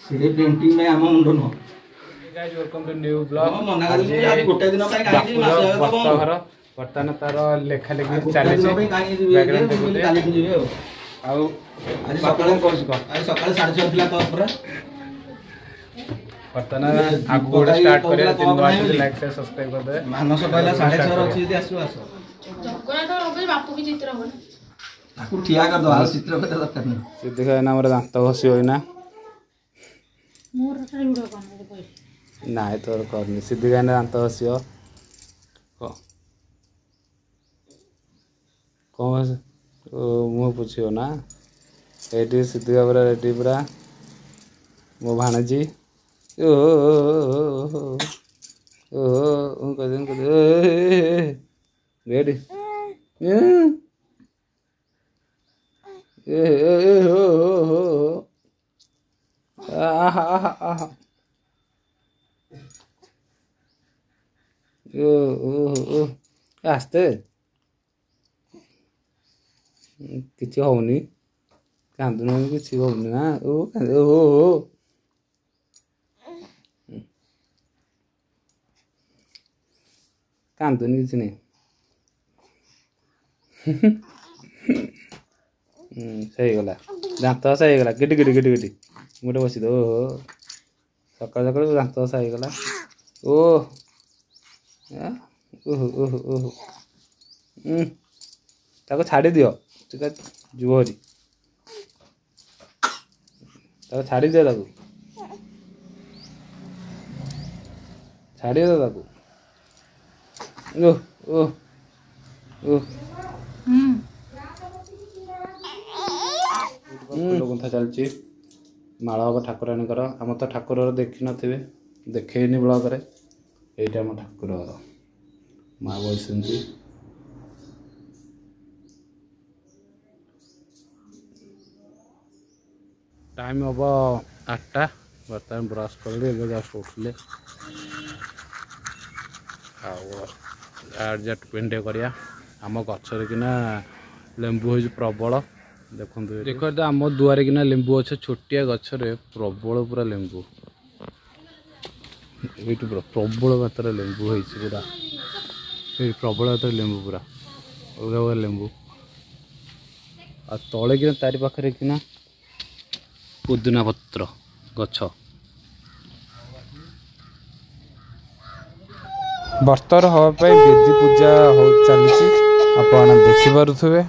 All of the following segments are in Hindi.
से प्रिंटिंग में आम मुंड न guys welcome to new blog मना कर आज गोटे दिन पे काई मास घर बर्तमान तार लेखा लेखी चली काली जीवे आउ आज सकाळे आज सकाळे 6:30 थिला तो पूरा बर्तमान आगु गोडा स्टार्ट करे दिन बार लाइक शेयर सब्सक्राइब कर दे मानस कहला 6:30 अछि यदि आसु आसो जकरा तो रबे बापू की चित्र बन ताकू ठिया कर दो आ चित्र के दरकार नहीं से देखा ना हमर दांत घसी होइना मोर लुडो कोन पहिले नाय तोर करनी सीधी गाने दांत घसी हो कौन बस मुँह पुछियो ना एटी सीधी पूरा रेडी पूरा मो भाणजी ओ रेडी आस्ते किसी होनी कांदुन किसी होनी ना ओ कांदुन किसी नहीं सही गला दांत सही गला गिटी गिटी गिटी गिटी गोटे बसी दो सकाल सकाल दांत सही गला ओ ओह ओह ताको छाड़ी दियो ठीक है जुहरी ताको छाड़ी दियो ताको छाड़ी दो ताको ओह ओह ओह लोग था चलची माला हम ठाकुराणी आम तो ठाकुर देखी नथिबे देखेनी ब्लॉग रे एटा हम ठाकुर माँ बसंती टाइम हम 8टा बर्तमान ब्रश कर जस्ट उठले आडजस्ट पेंटे करिया आम गचर किना लेंबू हो प्रबल देखो देखो तो आम दुआरे किना लेंबू अच्छे छोटिया गचरे प्रबल पूरा लेंबू ये पूरा प्रबल मात्रा लेंबू हो पूरा ये प्रबल मात्रा लेंबू पूरा अलग अलग लेंबू आ तले किना तारी पाखरे किना पुदीना पत्र गछ बर्तर हाँपाई बेदी पूजा हो चली आप देखिपे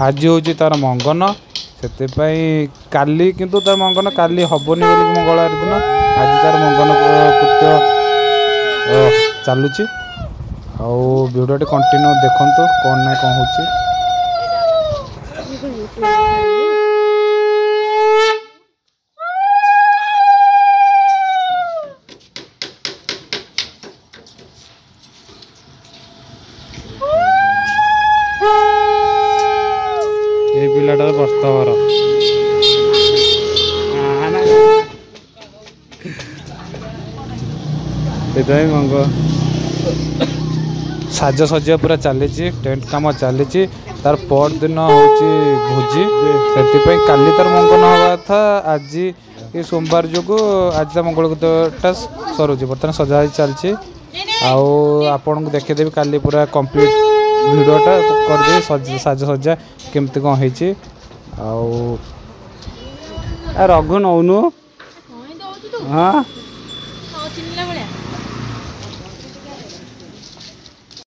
आज हूँ तार मंगन से काली किंतु तार मंगन काली हबनी मंगलवार दिन आज तार मंगन कृत्य चलुची वीडियो कंटिन्यू देखु कौन ना कौन हो पिलाटार बर्तवर मंग साज सजा पूरा चली टेंट काम चली तार पर दिन हूँ भोजी से काली तार मंगन हवा था आज ये सोमवार जो आज मंगलसूत्रटा सरुची बर्तमान सजा चलती आपण को देखीदेवी काली पूरा कंप्लीट भिडटा करदे साज सजा केमती कौन है रघु नौनु हाँ